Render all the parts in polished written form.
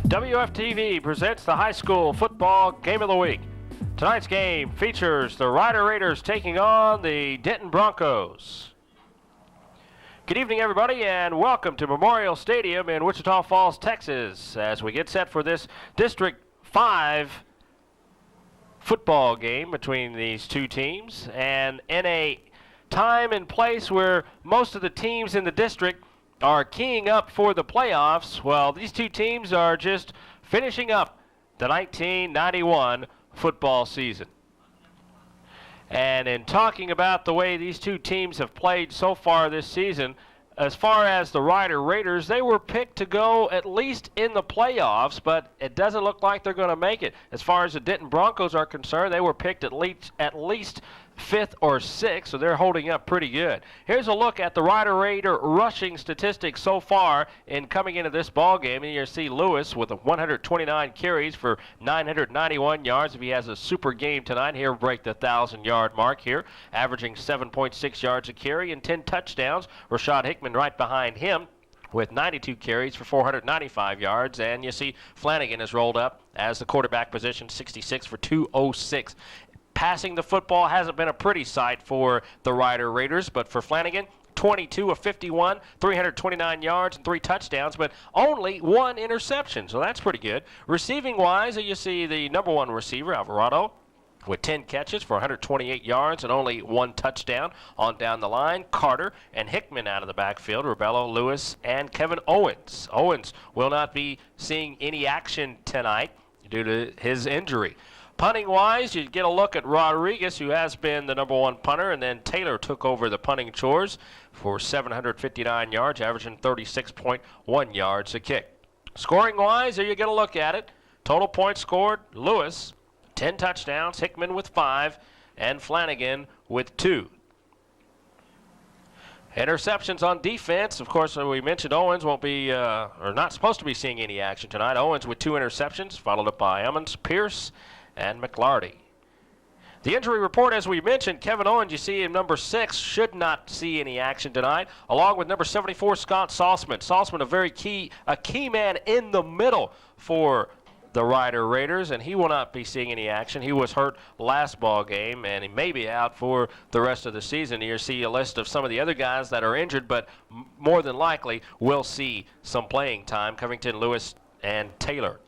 WFTV presents the high school football game of the week. Tonight's game features the Rider Raiders taking on the Denton Broncos. Good evening, everybody, and welcome to Memorial Stadium in Wichita Falls, Texas, as we get set for this District 5 football game between these two teams, and in a time and place where most of the teams in the district are keying up for the playoffs. Well, these two teams are just finishing up the 1991 football season. And in talking about the way these two teams have played so far this season, as far as the Rider Raiders, they were picked to go at least in the playoffs, but it doesn't look like they're going to make it. As far as the Denton Broncos are concerned, they were picked at least 5th or 6th, so they're holding up pretty good. Here's a look at the Rider Raider rushing statistics so far in coming into this ball game. And you see Lewis with 129 carries for 991 yards. If he has a super game tonight, he'll break the 1,000-yard mark here, averaging 7.6 yards a carry and 10 touchdowns. Rashad Hickman right behind him with 92 carries for 495 yards. And you see Flanagan has rolled up as the quarterback position, 66 for 206. Passing the football hasn't been a pretty sight for the Rider Raiders, but for Flanagan, 22 of 51, 329 yards and 3 touchdowns, but only 1 interception, so that's pretty good. Receiving-wise, you see the number 1 receiver, Alvarado, with 10 catches for 128 yards and only 1 touchdown. On down the line, Carter and Hickman out of the backfield, Rebello, Lewis, and Kevin Owens. Owens will not be seeing any action tonight due to his injury. Punting-wise, you get a look at Rodriguez, who has been the number 1 punter, and then Taylor took over the punting chores for 759 yards, averaging 36.1 yards a kick. Scoring-wise, there you get a look at it. Total points scored, Lewis, 10 touchdowns, Hickman with 5, and Flanagan with 2. Interceptions on defense. Of course, we mentioned Owens won't be, or not supposed to be seeing any action tonight. Owens with 2 interceptions, followed up by Emmons, Pierce, and McLarty. The injury report, as we mentioned, Kevin Owens, you see in number 6, should not see any action tonight, along with number 74, Scott Salzman. Salzman, a key man in the middle for the Rider Raiders, and he will not be seeing any action. He was hurt last ball game, and he may be out for the rest of the season. You see a list of some of the other guys that are injured, but more than likely will see some playing time, Covington, Lewis, and Taylor.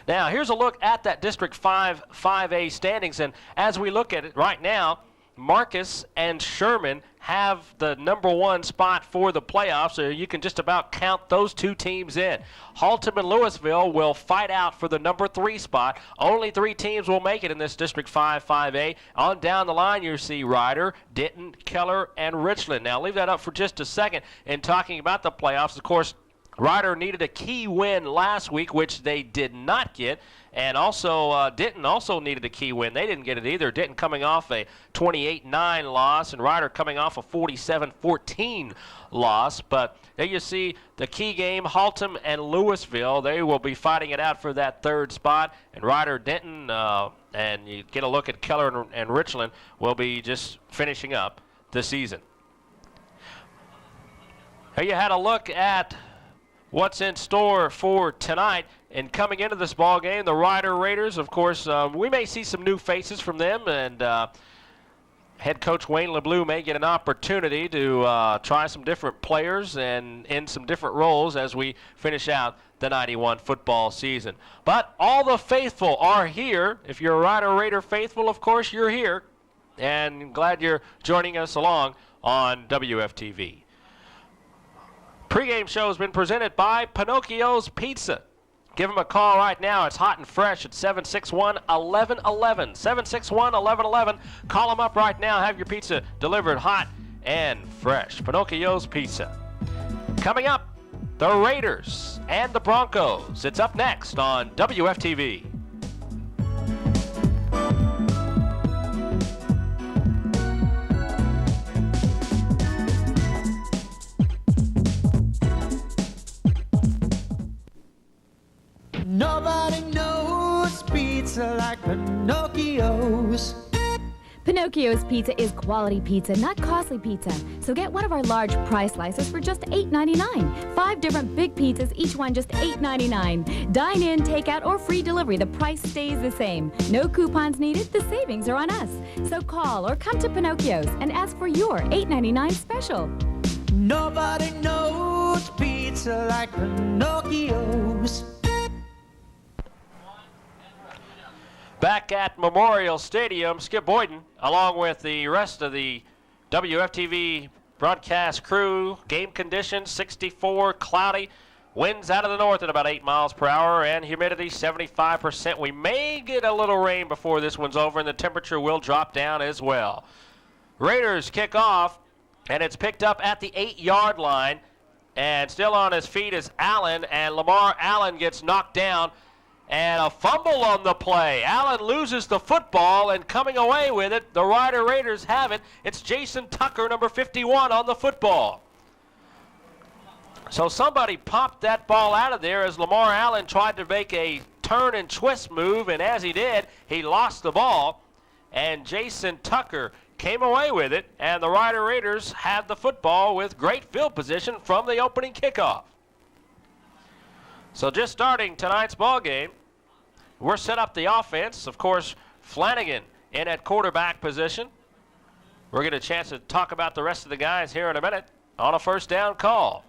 Now, here's a look at that District 5 5A standings, and as we look at it right now, Marcus and Sherman have the number 1 spot for the playoffs, so you can just about count those 2 teams in. Haltom and Louisville will fight out for the number 3 spot. Only 3 teams will make it in this District 5 5A. On down the line, you see Rider, Denton, Keller, and Richland. Now, leave that up for just a second in talking about the playoffs. Of course, Rider needed a key win last week, which they did not get, and also Denton also needed a key win. They didn't get it either. Denton coming off a 28-9 loss, and Rider coming off a 47-14 loss. But there you see the key game, Haltom and Louisville. They will be fighting it out for that 3rd spot, and Rider, Denton, and you get a look at Keller and Richland, will be just finishing up the season. Here you had a look at what's in store for tonight. And coming into this ball game, the Rider Raiders, of course, we may see some new faces from them, and head coach Wayne LeBlue may get an opportunity to try some different players and in some different roles as we finish out the 91 football season. But all the faithful are here. If you're a Rider Raider faithful, of course, you're here, and glad you're joining us along on WFTV. Pre-game show has been presented by Pinocchio's Pizza. Give them a call right now. It's hot and fresh at 761-1111. 761-1111. Call them up right now. Have your pizza delivered hot and fresh. Pinocchio's Pizza. Coming up, the Raiders and the Broncos. It's up next on WFTV. Nobody knows pizza like Pinocchio's. Pinocchio's Pizza is quality pizza, not costly pizza. So get one of our large price slices for just $8.99. 5 different big pizzas, each one just $8.99. Dine in, takeout, or free delivery. The price stays the same. No coupons needed. The savings are on us. So call or come to Pinocchio's and ask for your $8.99 special. Nobody knows pizza like Pinocchio's. Back at Memorial Stadium, Skip Boyden, along with the rest of the WFTV broadcast crew. Game conditions, 64, cloudy. Winds out of the north at about 8 miles per hour, and humidity 75%. We may get a little rain before this one's over, and the temperature will drop down as well. Raiders kick off, and it's picked up at the 8-yard line. And still on his feet is Allen, and Lamar Allen gets knocked down. And a fumble on the play. Allen loses the football, and coming away with it, the Rider Raiders have it. It's Jason Tucker, number 51, on the football. So somebody popped that ball out of there as Lamar Allen tried to make a turn and twist move, and as he did, he lost the ball. And Jason Tucker came away with it, and the Rider Raiders had the football with great field position from the opening kickoff. So just starting tonight's ball game, we're set up the offense. Of course, Flanagan in at quarterback position. We'll get a chance to talk about the rest of the guys here in a minute on a first down call.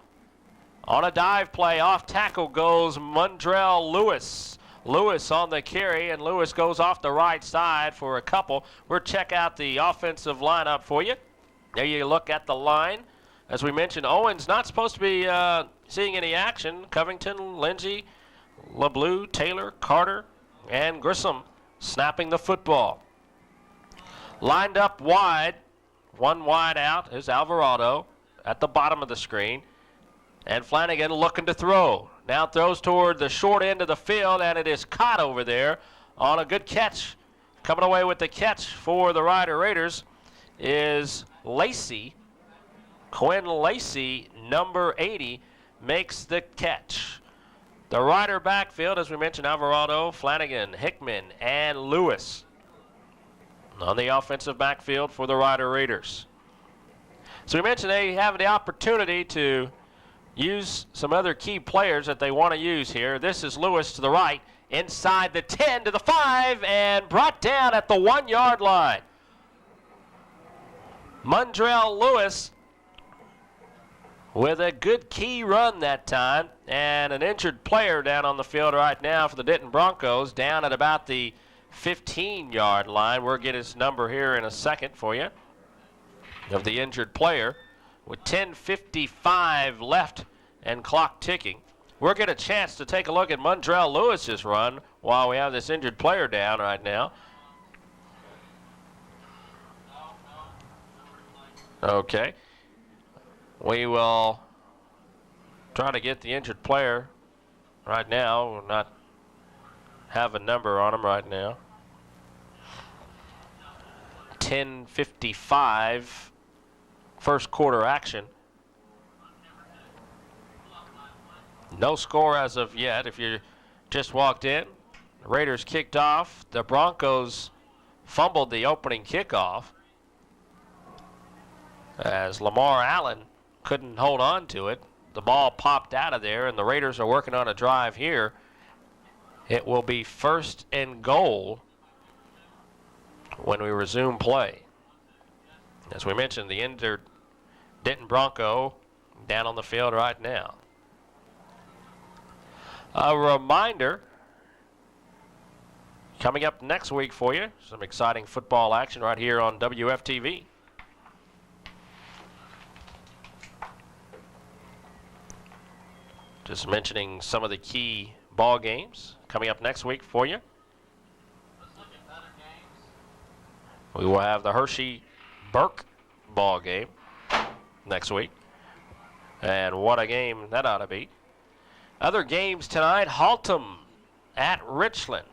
On a dive play, off tackle goes Mundrell Lewis. Lewis on the carry, and Lewis goes off the right side for a couple. We'll check out the offensive lineup for you. There you look at the line. As we mentioned, Owens not supposed to be seeing any action. Covington, Lindsey, LeBlue, Taylor, Carter, and Grissom snapping the football. Lined up wide, one wide out is Alvarado at the bottom of the screen. And Flanagan looking to throw. Now throws toward the short end of the field, and it is caught over there on a good catch. Coming away with the catch for the Rider Raiders is Lacey. Quinn Lacey, number 80, makes the catch. The Rider backfield, as we mentioned, Alvarado, Flanagan, Hickman, and Lewis on the offensive backfield for the Rider Raiders. So we mentioned they have the opportunity to use some other key players that they want to use here. This is Lewis to the right, inside the 10 to the 5, and brought down at the 1-yard line. Mundrell Lewis with a good key run that time, and an injured player down on the field right now for the Denton Broncos, down at about the 15-yard line. We'll get his number here in a second for you of the injured player. With 10:55 left and clock ticking, we'll get a chance to take a look at Mundrell Lewis's run while we have this injured player down right now. Okay. We will try to get the injured player right now. We'll not have a number on him right now. 10:55. First quarter action. No score as of yet. If you just walked in, the Raiders kicked off. The Broncos fumbled the opening kickoff as Lamar Allen couldn't hold on to it. The ball popped out of there, and the Raiders are working on a drive here. It will be 1st and goal when we resume play. As we mentioned, the injured Denton Bronco down on the field right now. A reminder, coming up next week for you, some exciting football action right here on WFTV. Just mentioning some of the key ball games coming up next week for you. We will have the Hershey-Burke ball game next week. And what a game that ought to be. Other games tonight, Haltom at Richland,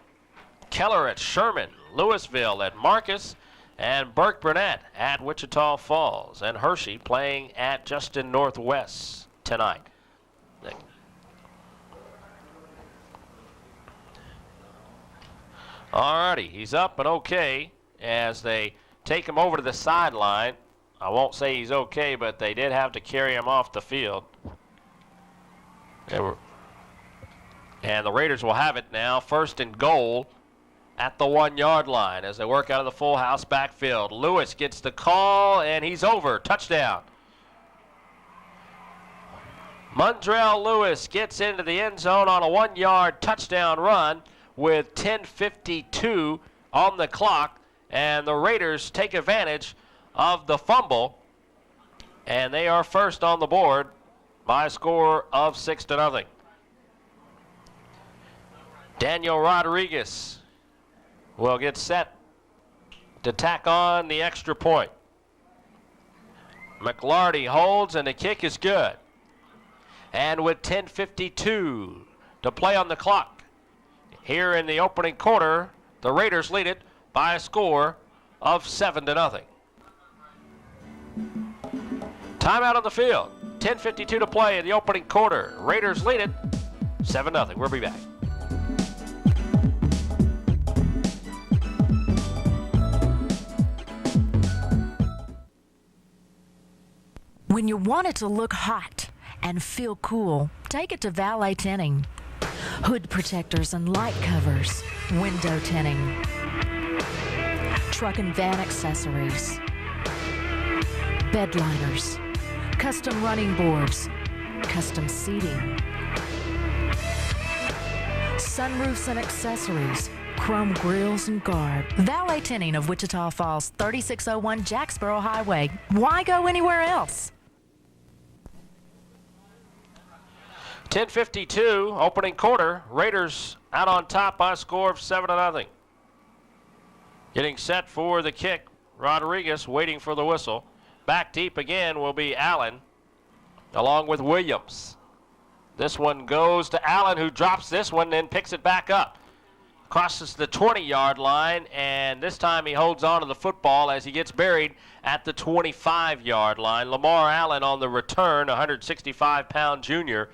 Keller at Sherman, Louisville at Marcus, and Burke Burnett at Wichita Falls, and Hershey playing at Justin Northwest tonight. Alrighty, he's up and okay as they take him over to the sideline. I won't say he's okay, but they did have to carry him off the field. And the Raiders will have it now, 1st and goal at the 1-yard line as they work out of the full house backfield. Lewis gets the call, and he's over. Touchdown. Mundrell Lewis gets into the end zone on a 1-yard touchdown run with 10:52 on the clock, and the Raiders take advantage of the fumble, and they are first on the board by a score of 6-0. Daniel Rodriguez will get set to tack on the extra point. McLarty holds, and the kick is good. And with 10:52 to play on the clock here in the opening quarter, the Raiders lead it by a score of 7-0. Timeout on the field. 10:52 to play in the opening quarter. Raiders lead it 7-0. We'll be back. When you want it to look hot and feel cool, take it to Valet Tinting. Hood protectors and light covers, window tinting, truck and van accessories, bed liners, custom running boards, custom seating, sunroofs and accessories, chrome grills and guard. Valet Tinting of Wichita Falls, 3601 Jacksboro Highway. Why go anywhere else? 10:52, opening quarter. Raiders out on top by a score of 7-0. Getting set for the kick, Rodriguez waiting for the whistle. Back deep again will be Allen, along with Williams. This one goes to Allen, who drops this one and picks it back up. Crosses the 20-yard line, and this time he holds on to the football as he gets buried at the 25-yard line. Lamar Allen on the return, 165-pound junior.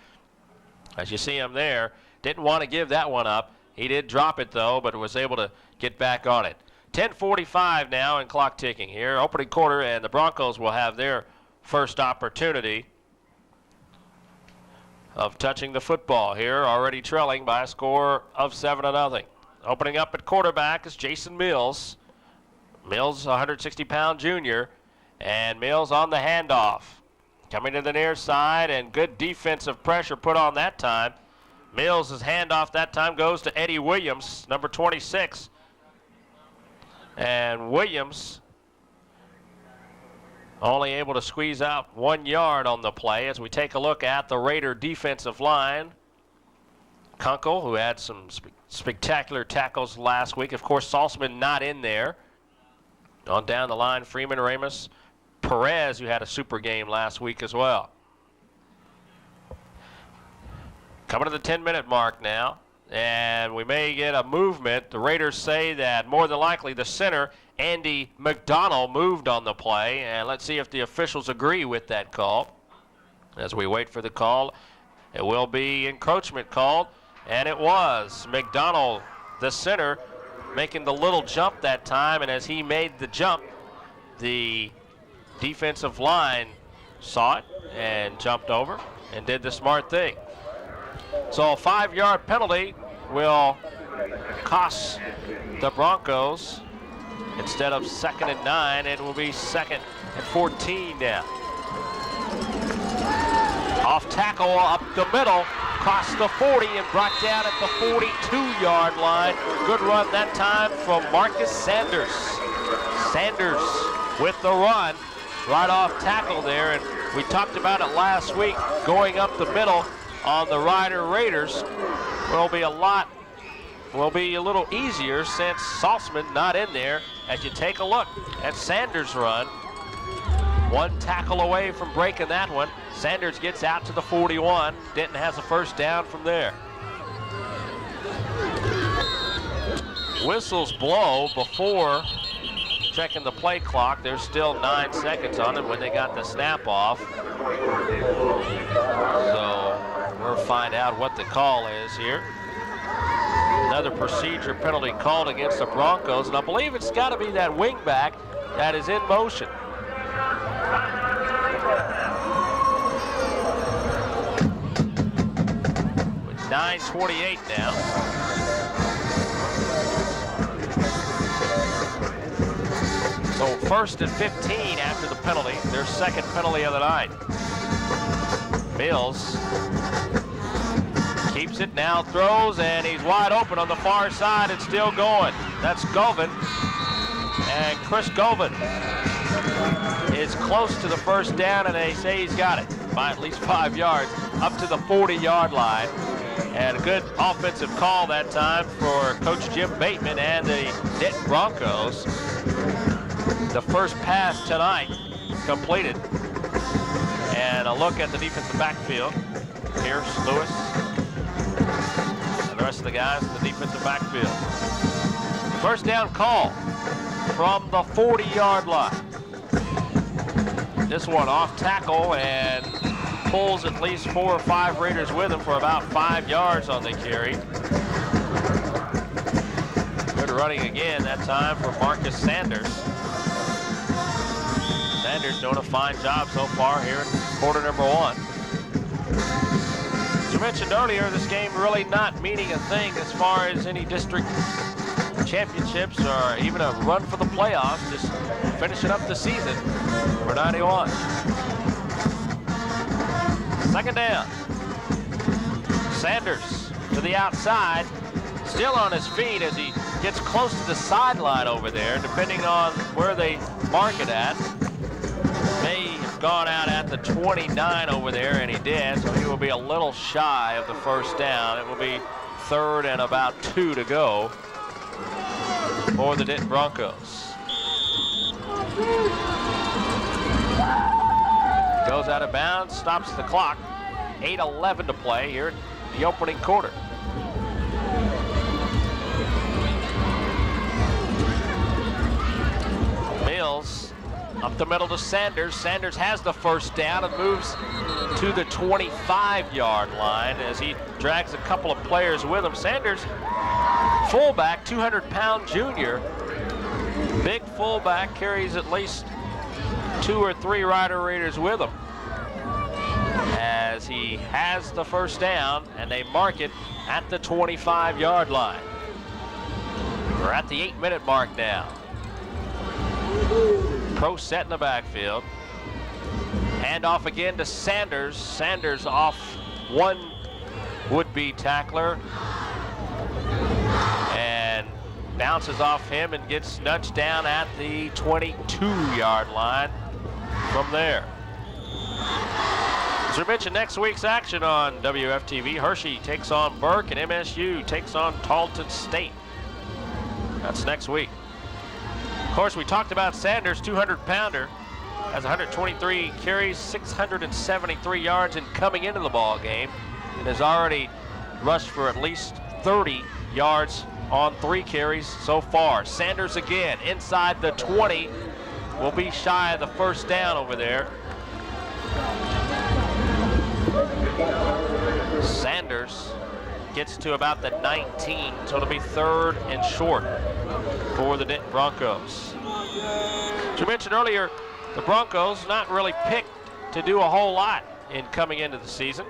As you see him there, didn't want to give that one up. He did drop it, though, but was able to get back on it. 10:45 now and clock ticking here. Opening quarter, and the Broncos will have their first opportunity of touching the football here, already trailing by a score of 7-0. Opening up at quarterback is Jason Mills. Mills, 160-pound junior, and Mills on the handoff. Coming to the near side, and good defensive pressure put on that time. Mills' handoff that time goes to Eddie Williams, number 26. And Williams only able to squeeze out 1 yard on the play as we take a look at the Raider defensive line. Kunkel, who had some spectacular tackles last week. Of course, Saltzman not in there. On down the line, Freeman, Ramos, Perez, who had a super game last week as well. Coming to the 10-minute mark now, and we may get a movement. The Raiders say that more than likely the center, Andy McDonald, moved on the play, and let's see if the officials agree with that call. As we wait for the call, it will be encroachment called, and it was. McDonald, the center, making the little jump that time, and as he made the jump, the defensive line saw it and jumped over and did the smart thing. So a 5-yard penalty will cost the Broncos. Instead of 2nd and 9, it will be 2nd and 14 now. Off tackle up the middle, crossed the 40 and brought down at the 42-yard line. Good run that time from Marcus Sanders. Sanders with the run. Right off tackle there, and we talked about it last week. Going up the middle on the Rider Raiders will be a little easier since Saltzman not in there. As you take a look at Sanders' run, 1 tackle away from breaking that one. Sanders gets out to the 41. Denton has a first down from there. Whistles blow before checking the play clock. There's still 9 seconds on it when they got the snap off. So we'll find out what the call is here. Another procedure penalty called against the Broncos, and I believe it's got to be that wingback that is in motion. With 9:28 now. So 1st and 15 after the penalty, their second penalty of the night. Mills keeps it now, throws, and he's wide open on the far side and still going. That's Govan. And Chris Govan is close to the first down, and they say he's got it by at least 5 yards up to the 40-yard line. And a good offensive call that time for Coach Jim Bateman and the Denton Broncos. The first pass tonight completed. And a look at the defensive backfield. Pierce, Lewis, and the rest of the guys in the defensive backfield. First down call from the 40-yard line. This one off tackle and pulls at least 4 or 5 Raiders with him for about 5 yards on the carry. Good running again that time for Marcus Sanders. Sanders doing a fine job so far here in quarter number 1. As you mentioned earlier, this game really not meaning a thing as far as any district championships or even a run for the playoffs, just finishing up the season for 91. Second down. Sanders to the outside, still on his feet as he gets close to the sideline over there, depending on where they mark it at. May have gone out at the 29 over there, and he did, so he will be a little shy of the first down. It will be 3rd and about 2 to go for the Denton Broncos. Goes out of bounds, stops the clock. 8:11 to play here in the opening quarter. Mills up the middle to Sanders. Sanders has the first down and moves to the 25-yard line as he drags a couple of players with him. Sanders, fullback, 200-pound junior. Big fullback, carries at least 2 or 3 Rider Raiders with him. As he has the first down, and they mark it at the 25-yard line. We're at the 8-minute mark now. Pro set in the backfield. Hand off again to Sanders. Sanders off one would-be tackler. And bounces off him and gets nudged down at the 22-yard line from there. As we mentioned, next week's action on WFTV, Hershey takes on Burke and MSU takes on Tarleton State. That's next week. Of course, we talked about Sanders, 200-pounder, has 123 carries, 673 yards, and coming into the ball game, and has already rushed for at least 30 yards on 3 carries so far. Sanders again inside the 20, will be shy of the first down over there. Sanders gets to about the 19, so it'll be 3rd and short for the Denton Broncos. As we mentioned earlier, the Broncos not really picked to do a whole lot in coming into the season.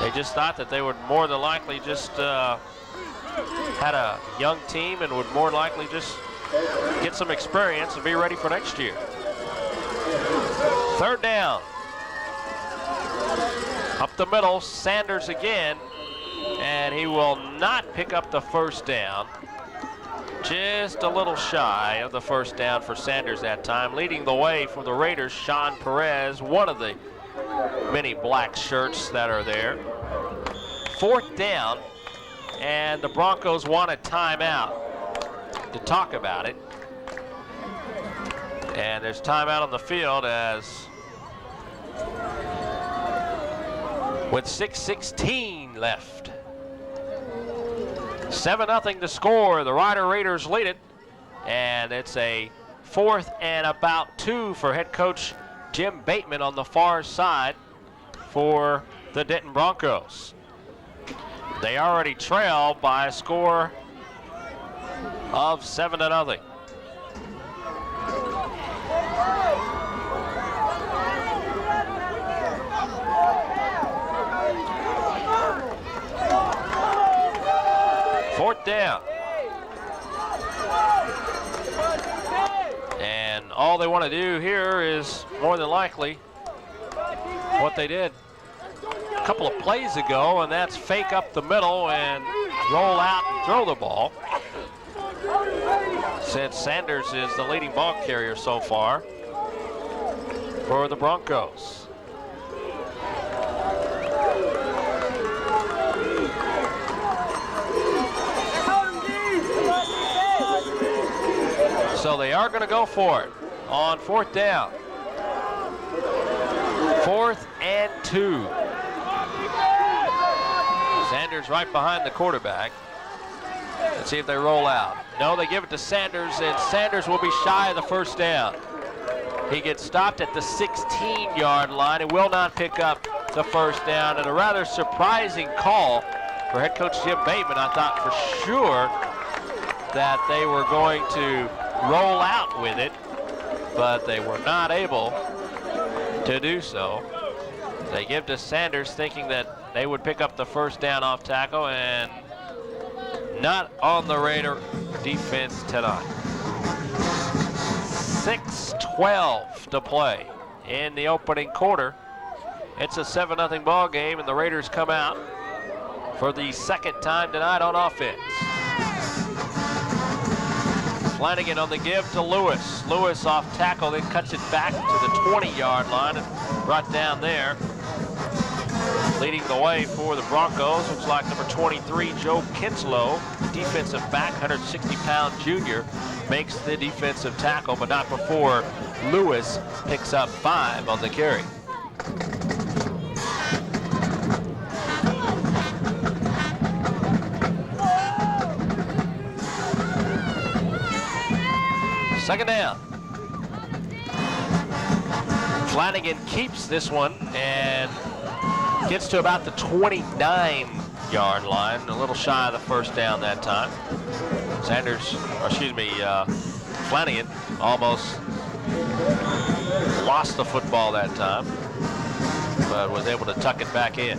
They just thought that they would more than likely just had a young team and would more than likely just get some experience and be ready for next year. 3rd down. Up the middle, Sanders again, and he will not pick up the first down. Just a little shy of the first down for Sanders that time. Leading the way for the Raiders, Sean Perez, one of the many black shirts that are there. 4th down, and the Broncos want a timeout to talk about it. And there's timeout on the field as with 6:16 left. 7-0 to score. The Rider Raiders lead it, and it's a 4th and about 2 for head coach Jim Bateman on the far side for the Denton Broncos. They already trail by a score of 7-0. 4th down. And all they want to do here is more than likely what they did a couple of plays ago, and that's fake up the middle and roll out and throw the ball. Since Sanders is the leading ball carrier so far for the Broncos. So they are going to go for it on 4th down. 4th and 2. Sanders right behind the quarterback. Let's see if they roll out. No, they give it to Sanders, and Sanders will be shy of the 1st down. He gets stopped at the 16-yard line and will not pick up the 1st down. And a rather surprising call for head coach Jim Bateman. I thought for sure that they were going to roll out with it, but they were not able to do so. They give to Sanders thinking that they would pick up the 1st down off tackle, and not on the Raider defense tonight. 6:12 to play in the opening quarter. It's a 7-0 ball game, and the Raiders come out for the 2nd time tonight on offense. Flanagan on the give to Lewis. Lewis off tackle, then cuts it back to the 20-yard line and brought down there. Leading the way for the Broncos looks like number 23, Joe Kinslow, defensive back, 160-pound junior, makes the defensive tackle, but not before Lewis picks up 5 on the carry. Second down. Flanagan keeps this one and gets to about the 29-yard line, a little shy of the 1st down that time. Flanagan almost lost the football that time, but was able to tuck it back in.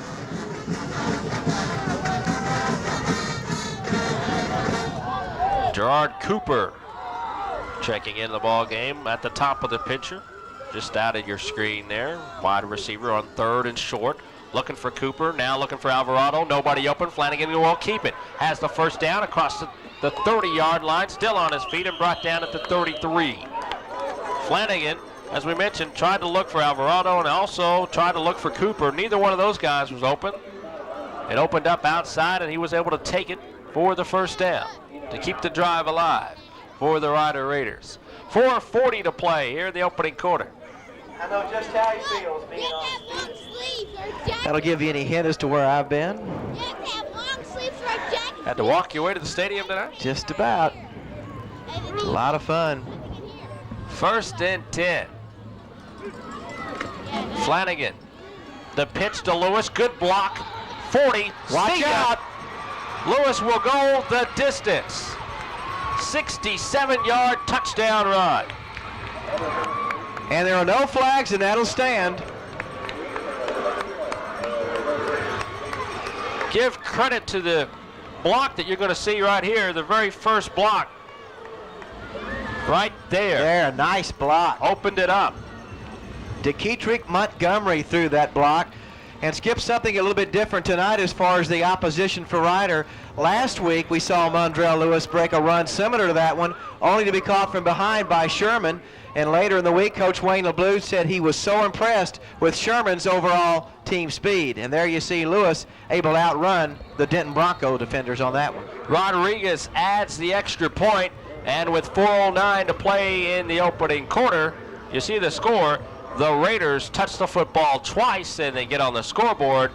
Gerard Cooper checking in the ball game at the top of the picture, just out of your screen there. Wide receiver on 3rd and short. Looking for Cooper, now looking for Alvarado. Nobody open. Flanagan won't keep it. Has the 1st down across the 30-yard line, still on his feet and brought down at the 33. Flanagan, as we mentioned, tried to look for Alvarado and also tried to look for Cooper. Neither one of those guys was open. It opened up outside, and he was able to take it for the 1st down to keep the drive alive for the Rider Raiders. 4:40 to play here in the opening quarter. I know just how he feels being on the field. That'll give you any hint as to where I've been. Had to walk your way to the stadium tonight? Just about. A lot of fun. 1st and 10. Flanagan. The pitch to Lewis. Good block. 40. Watch out. Lewis will go the distance. 67-yard touchdown run. And there are no flags, and that'll stand. Give credit to the block that you're going to see right here, the very first block. Right there. There, nice block. Opened it up. DeKetrick Montgomery threw that block. And Skip, something a little bit different tonight as far as the opposition for Rider. Last week we saw Mondrell Lewis break a run similar to that one, only to be caught from behind by Sherman. And later in the week, Coach Wayne LeBleu said he was so impressed with Sherman's overall team speed. And there you see Lewis able to outrun the Denton Bronco defenders on that one. Rodriguez adds the extra point, and with 4:09 to play in the opening quarter, you see the score. The Raiders touch the football twice, and they get on the scoreboard.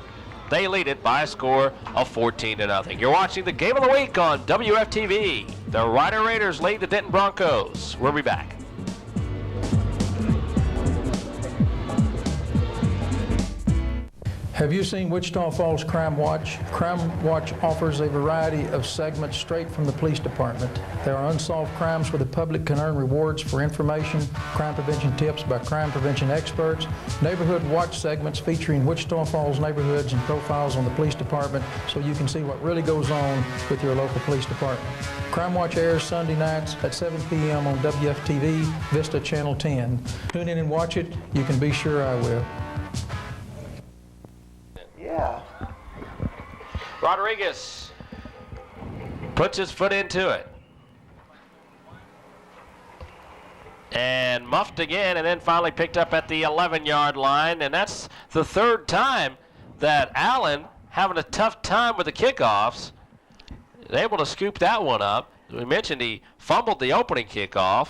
They lead it by a score of 14-0. You're watching the Game of the Week on WFTV. The Rider Raiders lead the Denton Broncos. We'll be back. Have you seen Wichita Falls Crime Watch? Crime Watch offers a variety of segments straight from the police department. There are unsolved crimes where the public can earn rewards for information, crime prevention tips by crime prevention experts, neighborhood watch segments featuring Wichita Falls neighborhoods and profiles on the police department so you can see what really goes on with your local police department. Crime Watch airs Sunday nights at 7 p.m. on WFTV, Vista Channel 10. Tune in and watch it. You can be sure I will. Yeah. Rodriguez puts his foot into it. And muffed again, and then finally picked up at the 11-yard line. And that's the third time that Allen, having a tough time with the kickoffs, is able to scoop that one up. As we mentioned, he fumbled the opening kickoff.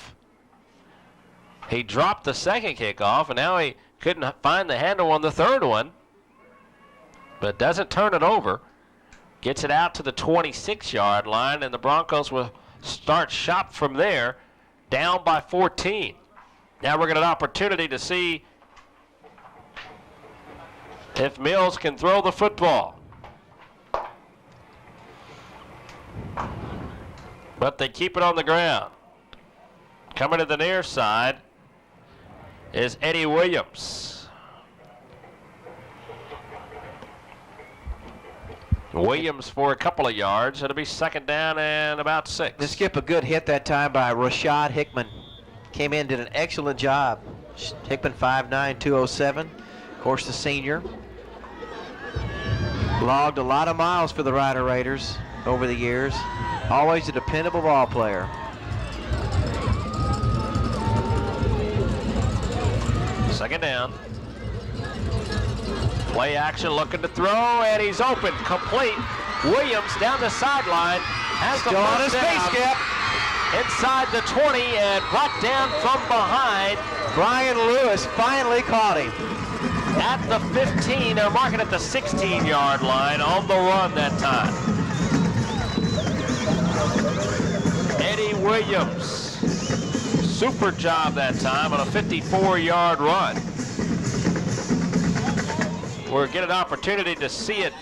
He dropped the second kickoff, and now he couldn't find the handle on the third one. But doesn't turn it over. Gets it out to the 26-yard line, and the Broncos will start shop from there, down by 14. Now we're going to an opportunity to see if Mills can throw the football. But they keep it on the ground. Coming to the near side is Eddie Williams. Williams for a couple of yards. It'll be second down and about 6. They skip a good hit that time by Rashad Hickman. Came in, did an excellent job. Hickman 5'9", 207. Of course, the senior. Logged a lot of miles for the Rider Raiders over the years. Always a dependable ball player. Second down. Play action, looking to throw, and he's open, complete. Williams down the sideline, has the Still on his feet, Skip. Inside the 20 and brought down from behind. Brian Lewis finally caught him. At the 15, they're marking at the 16-yard line on the run that time. Eddie Williams, super job that time on a 54-yard run. We'll get an opportunity to see it.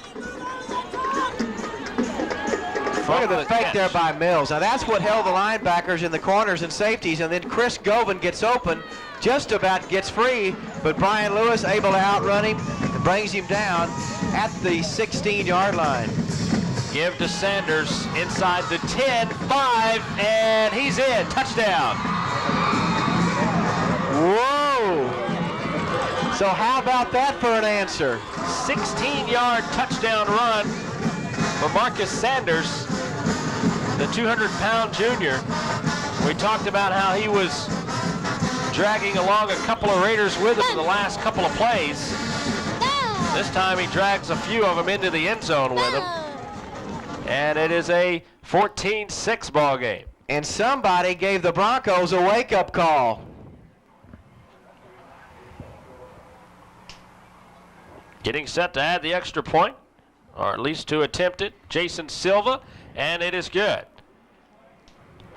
Look at the fake there by Mills. Now that's what held the linebackers in the corners and safeties, and then Chris Govan gets open, just about gets free, but Brian Lewis able to outrun him and brings him down at the 16-yard line. Give to Sanders inside the 10, 5, and he's in. Touchdown. Whoa! So how about that for an answer? 16-yard touchdown run for Marcus Sanders, the 200-pound junior. We talked about how he was dragging along a couple of Raiders with him in the last couple of plays. This time he drags a few of them into the end zone with him. And it is a 14-6 ball game. And somebody gave the Broncos a wake-up call. Getting set to add the extra point, or at least to attempt it, Jason Silva, and it is good.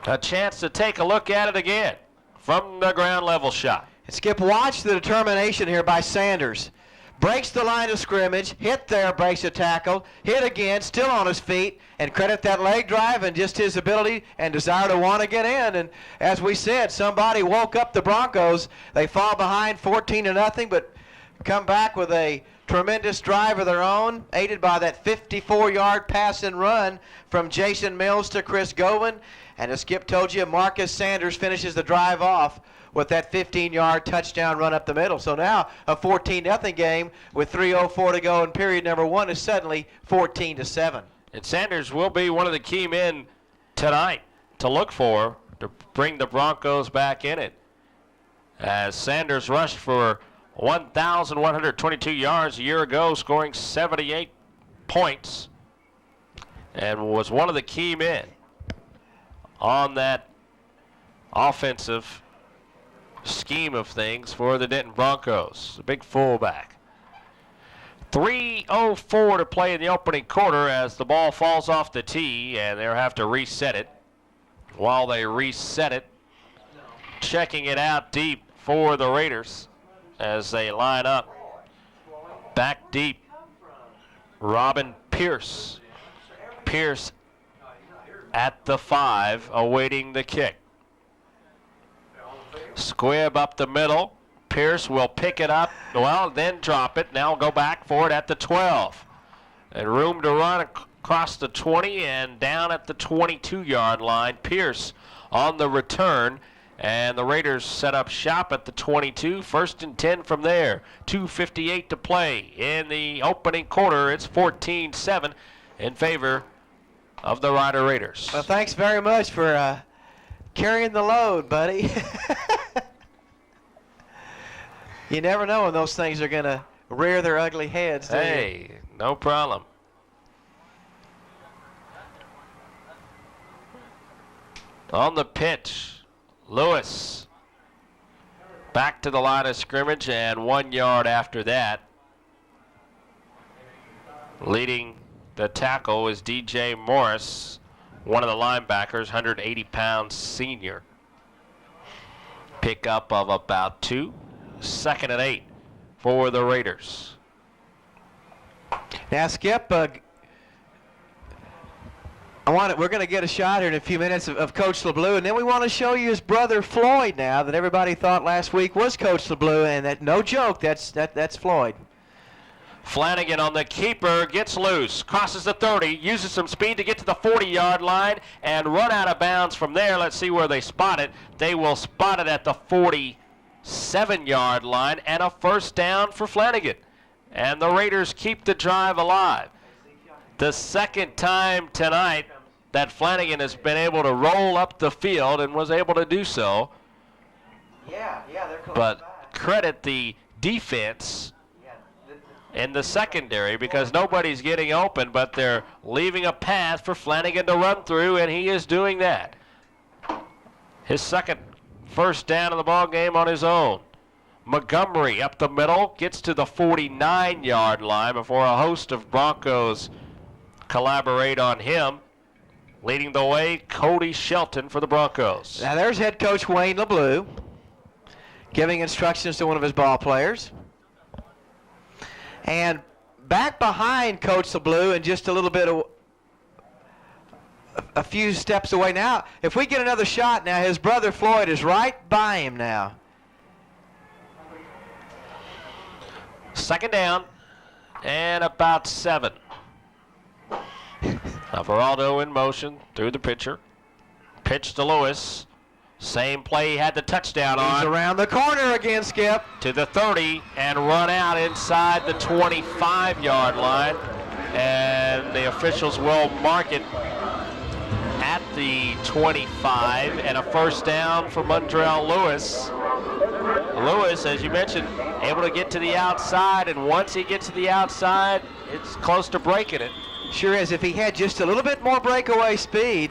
A chance to take a look at it again from the ground level shot. And Skip, watch the determination here by Sanders. Breaks the line of scrimmage, hit there, breaks a tackle, hit again, still on his feet, and credit that leg drive and just his ability and desire to want to get in. And as we said, somebody woke up the Broncos. They fall behind 14-0, but come back with a tremendous drive of their own, aided by that 54-yard pass and run from Jason Mills to Chris Govan. And as Skip told you, Marcus Sanders finishes the drive off with that 15-yard touchdown run up the middle. So now a 14-0 game with 3:04 to go in period number 1 is suddenly 14-7. And Sanders will be one of the key men tonight to look for to bring the Broncos back in it. As Sanders rushed for 1,122 yards a year ago, scoring 78 points, and was one of the key men on that offensive scheme of things for the Denton Broncos. A big fullback. 3:04 to play in the opening quarter as the ball falls off the tee, and they'll have to reset it. While they reset it, checking it out deep for the Raiders as they line up back deep Robin Pierce. Pierce at the 5, awaiting the kick. Squibb up the middle. Pierce will pick it up, well, then drop it. Now go back for it at the 12. And room to run across the 20 and down at the 22-yard line. Pierce on the return, and the Raiders set up shop at the 22. 1st and 10 from there. 2:58 to play in the opening quarter. It's 14-7 in favor of the Rider Raiders. Well, thanks very much for carrying the load, buddy. You never know when those things are going to rear their ugly heads, do you? Hey, no problem. On the pitch, Lewis back to the line of scrimmage, and 1 yard after that. Leading the tackle is DJ Morris, one of the linebackers, 180-pound senior. Pickup of about 2. 2nd and 8 for the Raiders. Now, Skip, we're going to get a shot here in a few minutes of Coach LeBlue, and then we want to show you his brother Floyd now that everybody thought last week was Coach LeBlue, and that, no joke, that's Floyd. Flanagan on the keeper, gets loose, crosses the 30, uses some speed to get to the 40-yard line and run out of bounds from there. Let's see where they spot it. They will spot it at the 47-yard line, and a 1st down for Flanagan. And the Raiders keep the drive alive. The 2nd time tonight that Flanagan has been able to roll up the field, and was able to do so. Yeah, they're close. But credit the defense in the secondary, because nobody's getting open, but they're leaving a path for Flanagan to run through, and he is doing that. His 2nd 1st down of the ball game on his own. Montgomery up the middle, gets to the 49-yard line before a host of Broncos collaborate on him. Leading the way, Cody Shelton for the Broncos. Now there's head coach Wayne LeBlue giving instructions to one of his ball players. And back behind Coach LeBlue and just a little bit of a few steps away now. If we get another shot now, his brother Floyd is right by him now. 2nd down and about 7. Alvarado in motion through the pitcher. Pitch to Lewis. Same play he had the touchdown on. He's around the corner again, Skip. To the 30 and run out inside the 25-yard line. And the officials will mark it at the 25, and a 1st down for Mondrell Lewis. Lewis, as you mentioned, able to get to the outside, and once he gets to the outside, it's close to breaking it. Sure is. If he had just a little bit more breakaway speed,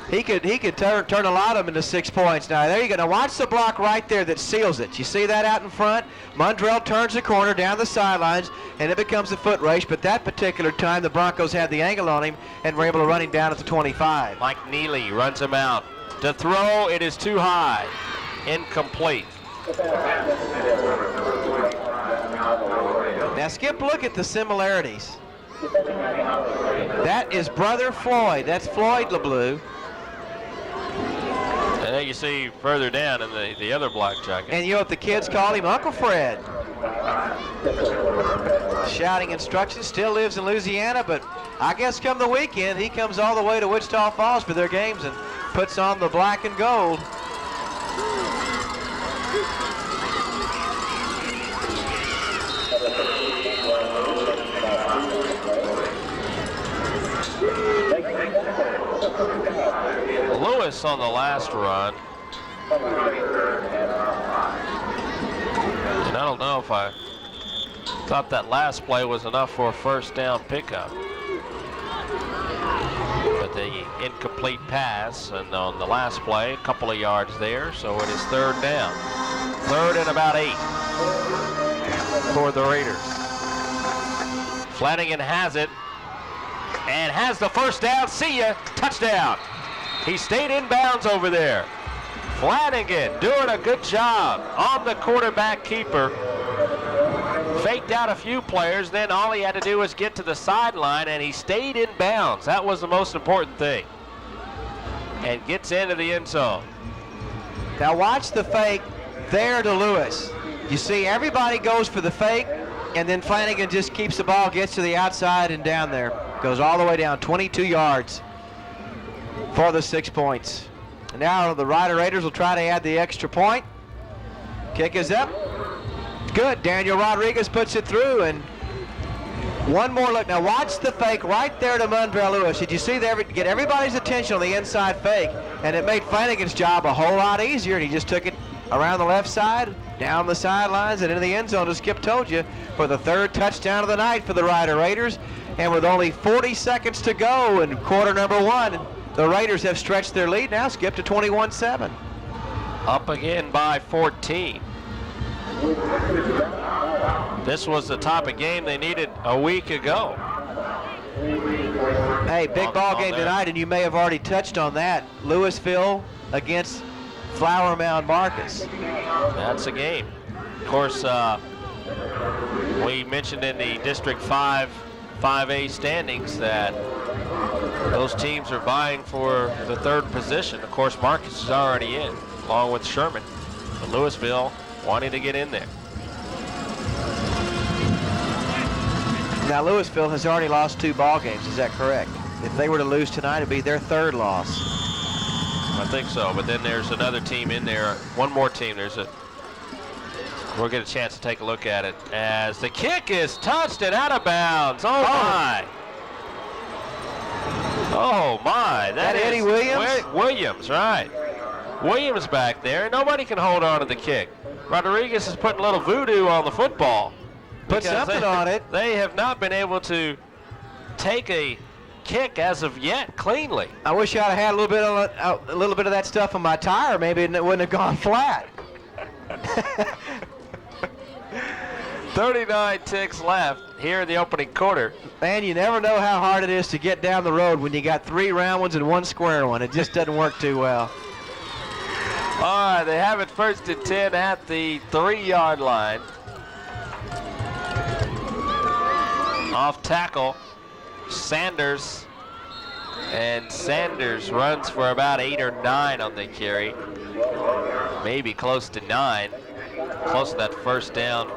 he could turn a lot of them into 6 points. Now, there you go. Now, watch the block right there that seals it. You see that out in front? Mondrell turns the corner down the sidelines, and it becomes a foot race. But that particular time, the Broncos had the angle on him and were able to run him down at the 25. Mike Neely runs him out. To throw, it is too high. Incomplete. Now, Skip, look at the similarities. That is brother Floyd. That's Floyd LeBlue. And then you see further down in the other black jacket. And you know what the kids call him? Uncle Fred. Shouting instructions. Still lives in Louisiana, but I guess come the weekend, he comes all the way to Wichita Falls for their games and puts on the black and gold. Lewis on the last run. And I don't know if I thought that last play was enough for a 1st down pickup. But the incomplete pass, and on the last play, a couple of yards there, so it is 3rd down. 3rd and about 8 for the Raiders. Flanagan has it and has the 1st down. See ya, touchdown. He stayed in bounds over there. Flanagan doing a good job on the quarterback keeper. faked out a few players, then all he had to do was get to the sideline, and he stayed in bounds. That was the most important thing. And gets into the end zone. Now watch the fake there to Lewis. You see everybody goes for the fake, and then Flanagan just keeps the ball, gets to the outside and down there. Goes all the way down, 22 yards for the 6 points. And now the Rider Raiders will try to add the extra point. Kick is up. Good. Daniel Rodriguez puts it through, and one more look. Now watch the fake right there to Mondrell Lewis. Did you see that? Get everybody's attention on the inside fake, and it made Flanagan's job a whole lot easier, and he just took it around the left side, down the sidelines, and into the end zone, as Skip told you, for the 3rd touchdown of the night for the Rider Raiders. And with only 40 seconds to go in quarter number 1, the Raiders have stretched their lead now, Skip, to 21-7. Up again by 14. This was the type of game they needed a week ago. Hey, big ball game tonight, and you may have already touched on that. Louisville against Flower Mound Marcus. That's a game. Of course, we mentioned in the District 5A standings that those teams are vying for the 3rd position. Of course, Marcus is already in, along with Sherman. But Louisville wanting to get in there. Now, Louisville has already lost 2 ball games. Is that correct? If they were to lose tonight, it'd be their 3rd loss. I think so, but then there's another team in there. One more team. We'll get a chance to take a look at it as the kick is touched and out of bounds. Oh my! Oh my! That Eddie Williams? Williams, right? Williams back there. Nobody can hold on to the kick. Rodriguez is putting a little voodoo on the football. Put something on it. They have not been able to take a kick as of yet cleanly. I wish I'd have had a little bit of that stuff on my tire. Maybe it wouldn't have gone flat. 39 ticks left here in the opening quarter. Man, you never know how hard it is to get down the road when you got 3 round ones and 1 square one. It just doesn't work too well. All right, they have it 1st and 10 at the 3-yard line. Off tackle, Sanders. And Sanders runs for about 8 or 9 on the carry. Maybe close to 9. Close to that 1st down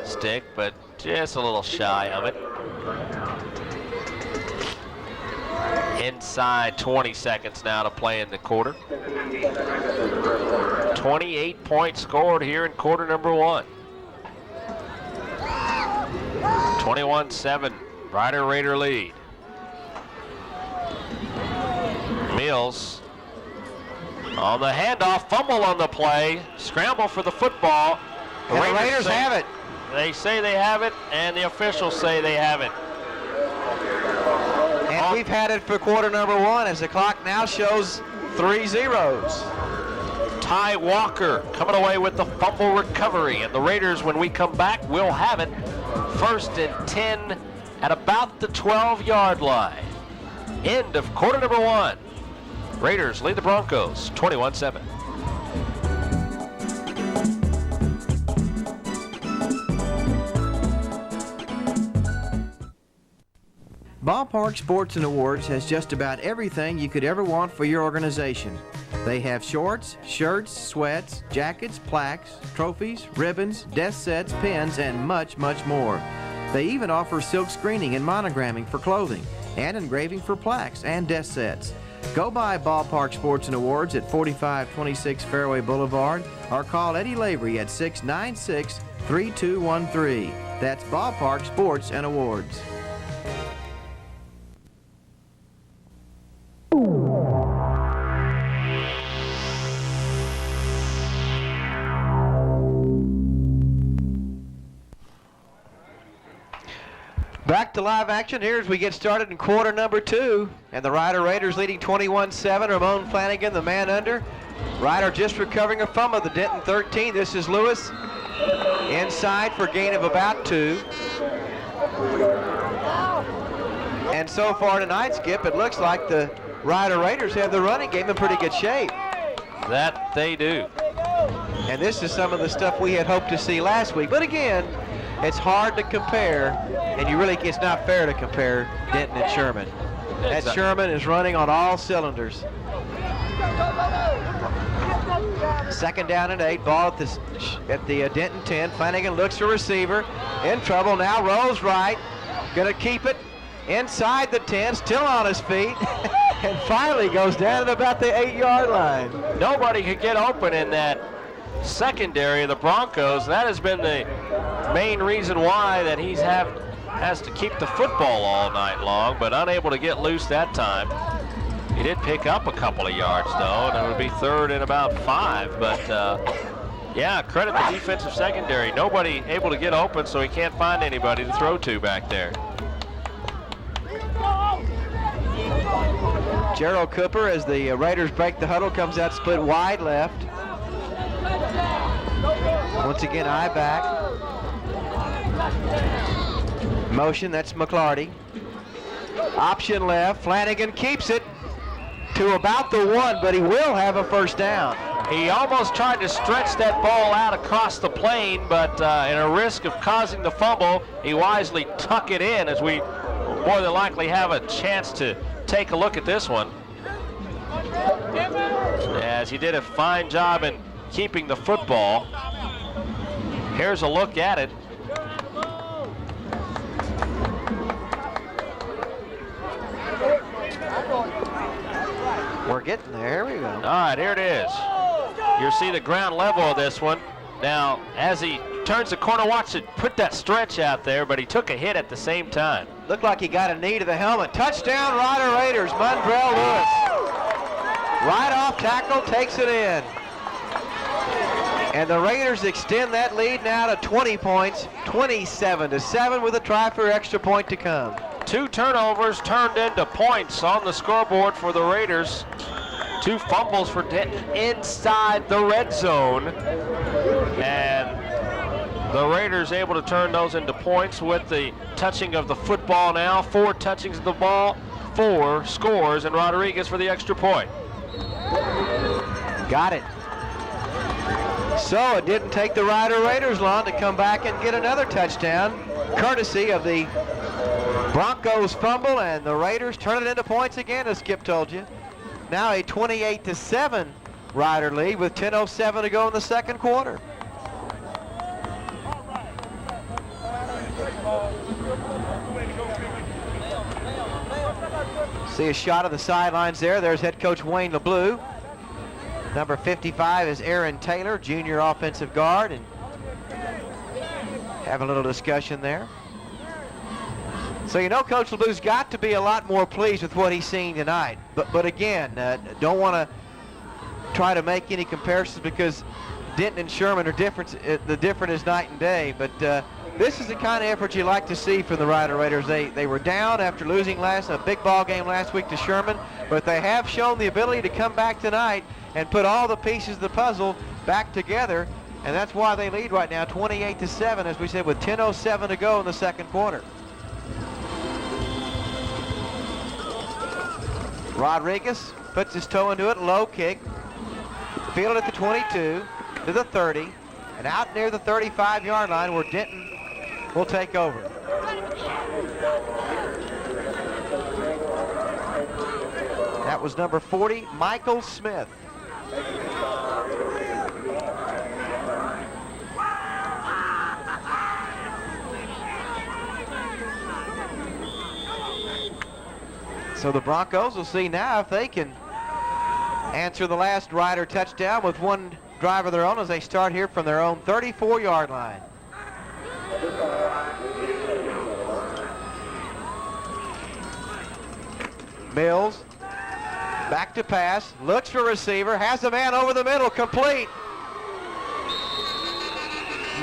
stick, but just a little shy of it. Inside 20 seconds now to play in the quarter. 28 points scored here in quarter number 1. 21-7, Rider Raider lead. Mills on the handoff, fumble on the play, scramble for the football. The Raiders have it. They say they have it, and the officials say they have it. And we've had it for quarter number 1 as the clock now shows 3 zeros. Ty Walker coming away with the fumble recovery, and the Raiders, when we come back, will have it 1st and 10 at about the 12-yard line. End of quarter number 1. Raiders lead the Broncos 21-7. Ballpark Sports and Awards has just about everything you could ever want for your organization. They have shorts, shirts, sweats, jackets, plaques, trophies, ribbons, desk sets, pins, and much, much more. They even offer silk screening and monogramming for clothing, and engraving for plaques and desk sets. Go by Ballpark Sports and Awards at 4526 Fairway Boulevard or call Eddie Lavery at 696-3213. That's Ballpark Sports and Awards. Back to live action here as we get started in quarter number 2. And the Rider Raiders leading 21-7. Ramon Flanagan, the man under. Rider just recovering a fumble, the Denton 13. This is Lewis. Inside for a gain of about 2. And so far tonight, Skip, it looks like the Rider Raiders have the running game in pretty good shape. That they do. And this is some of the stuff we had hoped to see last week. But again, it's hard to compare, and it's not fair to compare Denton and Sherman. That Sherman is running on all cylinders. 2nd down and 8, ball at the Denton 10. Flanagan looks for receiver, in trouble now, rolls right, gonna keep it inside the 10, still on his feet, and finally goes down at about the 8-yard line. Nobody could get open in that secondary of the Broncos. That has been the main reason why that has to keep the football all night long, but unable to get loose that time. He did pick up a couple of yards, though, and it would be 3rd and about 5. But, yeah, credit the defensive secondary. Nobody able to get open, so he can't find anybody to throw to back there. Gerald Cooper, as the Raiders break the huddle, comes out split wide left. Once again, eye back. Motion, that's McClarty. Option left, Flanagan keeps it to about the 1, but he will have a 1st down. He almost tried to stretch that ball out across the plane, but in a risk of causing the fumble, he wisely tucked it in, as we more than likely have a chance to take a look at this one. As he did a fine job in keeping the football. Here's a look at it. We're getting there. Here we go. All right, here it is. You'll see the ground level of this one. Now, as he turns the corner, watch it put that stretch out there, but he took a hit at the same time. Looked like he got a knee to the helmet. Touchdown, Rider Raiders. Mondrell Lewis. Right off tackle, takes it in. And the Raiders extend that lead now to 20 points, 27-7, with a try for extra point to come. 2 turnovers turned into points on the scoreboard for the Raiders. 2 fumbles for Denton inside the red zone. And the Raiders able to turn those into points with the touching of the football now. 4 touchings of the ball, 4 scores, and Rodriguez for the extra point. Got it. So it didn't take the Rider Raiders long to come back and get another touchdown, courtesy of the Broncos fumble, and the Raiders turn it into points again, as Skip told you. Now a 28-7 Rider lead with 10:07 to go in the 2nd quarter. See a shot of the sidelines there. There's head coach Wayne LeBleu. Number 55 is Aaron Taylor, junior offensive guard, and have a little discussion there. So you know Coach LeBleu's got to be a lot more pleased with what he's seen tonight. But again, don't want to try to make any comparisons, because Denton and Sherman are different. The different is night and day. But this is the kind of effort you like to see from the Rider Raiders. They were down after losing a big ball game last week to Sherman, but they have shown the ability to come back tonight and put all the pieces of the puzzle back together, and that's why they lead right now 28-7, as we said, with 10:07 to go in the 2nd quarter. Rodriguez puts his toe into it, low kick, fielded at the 22, to the 30, and out near the 35-yard line where Denton will take over. That was number 40, Michael Smith. So the Broncos will see now if they can answer the last Rider touchdown with one drive of their own as they start here from their own 34-yard line. Mills, back to pass, looks for receiver, has a man over the middle, complete.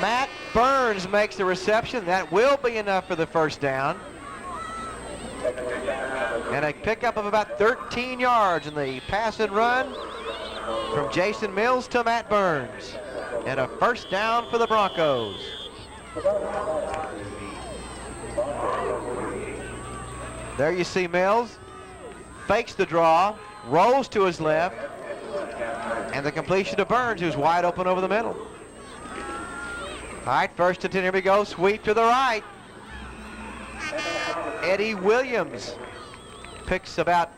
Matt Burns makes the reception. That will be enough for the 1st down. And a pickup of about 13 yards in the pass and run from Jason Mills to Matt Burns. And a 1st down for the Broncos. There you see Mills. Fakes the draw, rolls to his left, and the completion to Burns, who's wide open over the middle. All right, first and 10, here we go, sweep to the right. Eddie Williams picks about,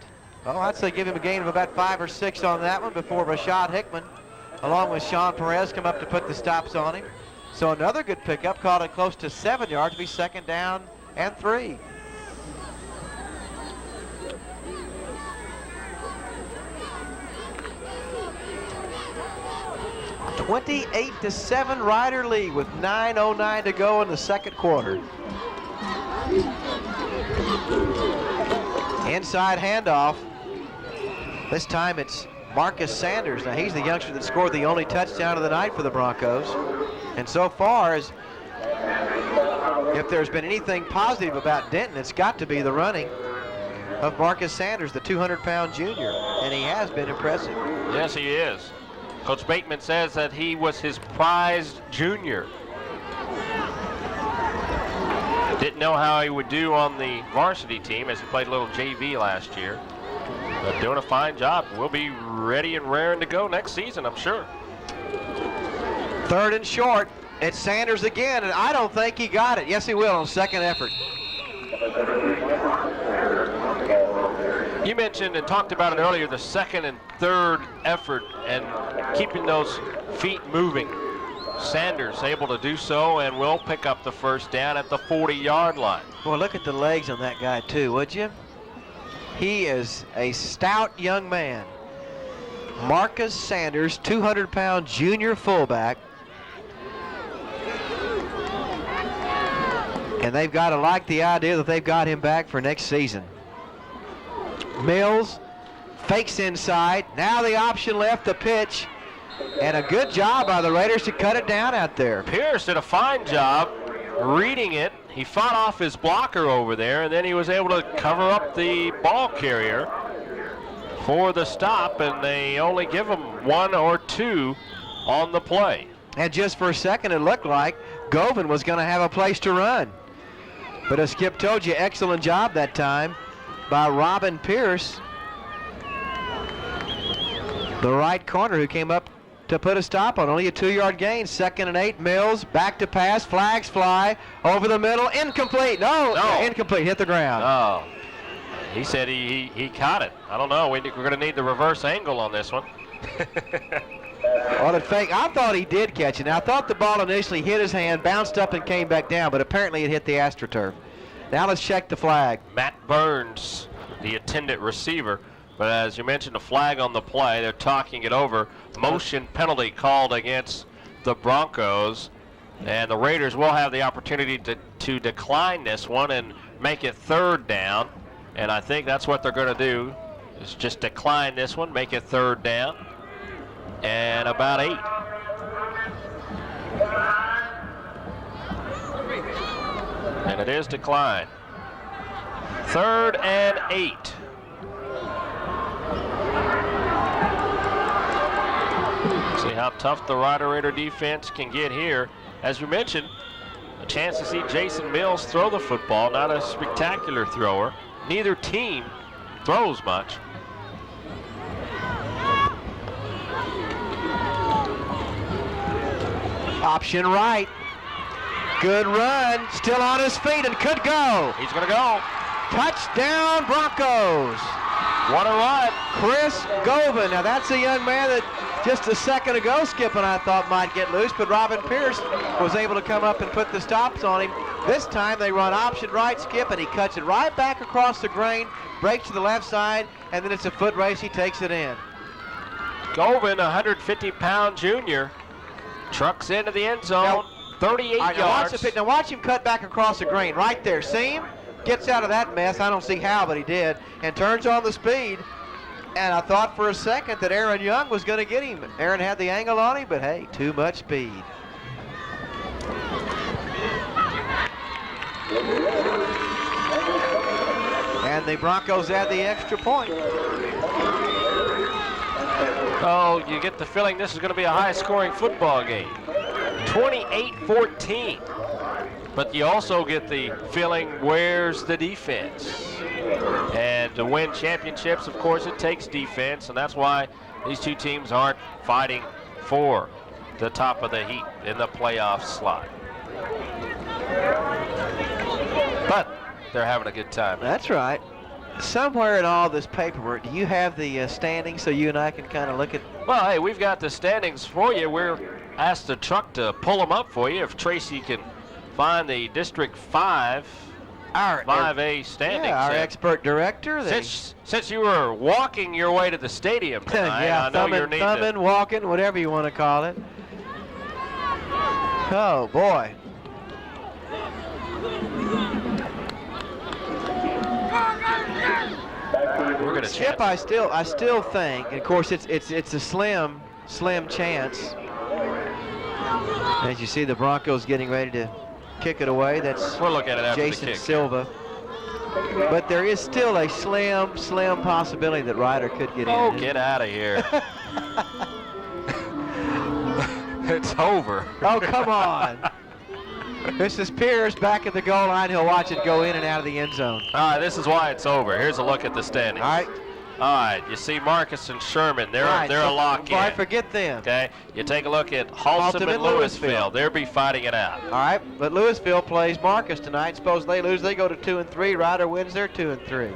I'd say give him a gain of about 5 or 6 on that one before Rashad Hickman, along with Sean Perez, come up to put the stops on him. So another good pickup, caught it close to 7 yards to be second down and 3. (28-7) Rider lead with 9:09 to go in the second quarter. Inside handoff. This time it's Marcus Sanders. Now he's the youngster that scored the only touchdown of the night for the Broncos. And so far, as if there's been anything positive about Denton, it's got to be the running of Marcus Sanders, the 200-pound junior. And he has been impressive. Yes, he is. Coach Bateman says that he was his prized junior. Didn't know how he would do on the varsity team as he played a little JV last year. But doing a fine job. We'll be ready and raring to go next season, I'm sure. Third and short. It's Sanders again, and I don't think he got it. Yes, he will on second effort. You mentioned and talked about it earlier, the second and third effort and keeping those feet moving. Sanders able to do so and will pick up the first down at the 40-yard line. Boy, look at the legs on that guy too, would you? He is a stout young man. Marcus Sanders, 200-pound junior fullback. And they've got to like the idea that they've got him back for next season. Mills fakes inside. Now the option left, the pitch. And a good job by the Raiders to cut it down out there. Pierce did a fine job reading it. He fought off his blocker over there, and then he was able to cover up the ball carrier for the stop, and they only give him 1 or 2 on the play. And just for a second, it looked like Govan was going to have a place to run. But as Skip told you, excellent job that time by Robin Pierce, the right corner, who came up to put a stop on. Only a 2-yard gain. 2nd and 8. Mills back to pass. Flags fly over the middle. Incomplete. No. Incomplete. Hit the ground. Oh. He said he caught it. I don't know. We're going to need the reverse angle on this one. Well, I thought he did catch it. Now, I thought the ball initially hit his hand, bounced up, and came back down, but apparently it hit the AstroTurf. Now let's check the flag. Matt Burns, the attendant receiver. But as you mentioned, a flag on the play. They're talking it over. Motion penalty called against the Broncos. And the Raiders will have the opportunity to decline this one and make it 3rd down. And I think that's what they're going to do, is just decline this one, make it 3rd down. And about 8. And it is declined. 3rd and 8. See how tough the Raider defense can get here. As we mentioned, a chance to see Jason Mills throw the football, not a spectacular thrower. Neither team throws much. Option right. Good run. Still on his feet and could go. He's going to go. Touchdown Broncos. What a run. Chris Govan. Now that's a young man that just a second ago Skip and I thought might get loose, but Robin Pierce was able to come up and put the stops on him. This time they run option right, Skip, and he cuts it right back across the grain, breaks to the left side, and then it's a foot race. He takes it in. Govan, 150-pound junior, trucks into the end zone. Now, 38 yards. Now watch him cut back across the grain right there. See him? Gets out of that mess. I don't see how, but he did. And turns on the speed. And I thought for a second that Aaron Young was going to get him. Aaron had the angle on him, but hey, too much speed. And the Broncos add the extra point. Oh, you get the feeling this is going to be a high-scoring football game. 28-14. But you also get the feeling, where's the defense? And to win championships, of course, it takes defense, and that's why these two teams aren't fighting for the top of the heap in the playoff slot. But they're having a good time. That's right. Somewhere in all this paperwork, do you have the standings so you and I can kind of look at? Well, hey, we've got the standings for you. We're asked the truck to pull them up for you if Tracy can find the District 5A standings. Yeah, our expert director. Since you were walking your way to the stadium tonight, yeah, I know you're thumbing, walking, whatever you want to call it. Oh boy. We're gonna Skip, I still think, and of course it's a slim chance. As you see, the Broncos getting ready to kick it away. We'll look at it after Jason the kick. Silva. But there is still a slim possibility that Ryder could get in. Oh, get out of here. It's over. Oh, come on. This is Pierce back at the goal line. He'll watch it go in and out of the end zone. All right, this is why it's over. Here's a look at the standings. All right. All right, you see Marcus and Sherman. They're a lock in. Why forget them? Okay, you take a look at Haltom and Louisville. They'll be fighting it out. All right, but Louisville plays Marcus tonight. Suppose they lose, they go to 2-3. Ryder wins their 2-3.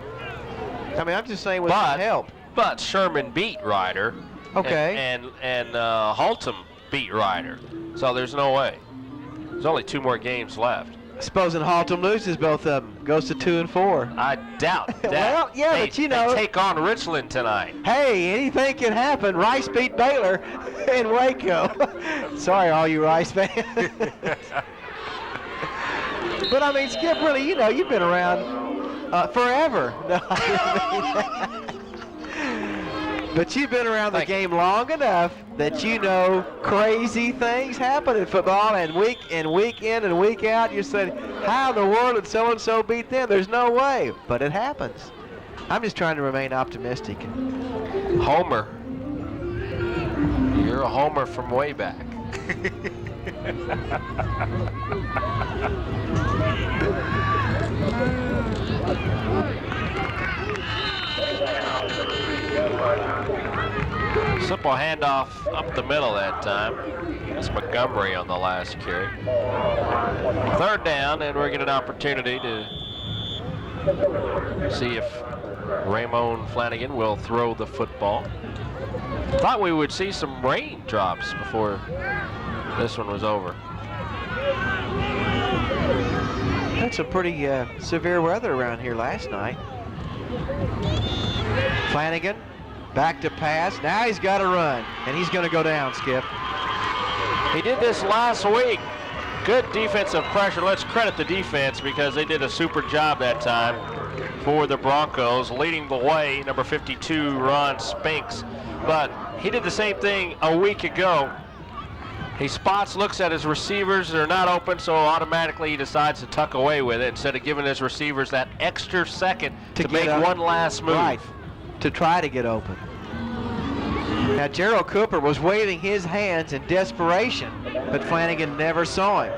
I mean, I'm just saying with some help. But Sherman beat Ryder. Okay. And Haltom beat Ryder. So there's no way. There's only 2 more games left. Supposing Haltom loses both of them, goes to 2-4. I doubt that. Well, yeah, but you know. They take on Richland tonight. Hey, anything can happen. Rice beat Baylor in Waco. Sorry, all you Rice fans. But I mean, Skip, really, you know, you've been around forever. No, I didn't mean that. But you've been around the game long enough that you know crazy things happen in football, and week in and week out, you said, how in the world did so-and-so beat them? There's no way, but it happens. I'm just trying to remain optimistic. Homer. You're a homer from way back. Simple handoff up the middle that time. That's Montgomery on the last carry. 3rd down, and we're getting an opportunity to see if Ramon Flanagan will throw the football. Thought we would see some raindrops before this one was over. Had some pretty severe weather around here last night. Flanagan back to pass. Now he's got to run, and he's going to go down, Skip. He did this last week. Good defensive pressure. Let's credit the defense because they did a super job that time for the Broncos. Leading the way, number 52, Ron Spinks. But he did the same thing a week ago. He spots, looks at his receivers. They're not open, so automatically he decides to tuck away with it instead of giving his receivers that extra second to make one last move. Right, to try to get open. Now, Gerald Cooper was waving his hands in desperation, but Flanagan never saw him.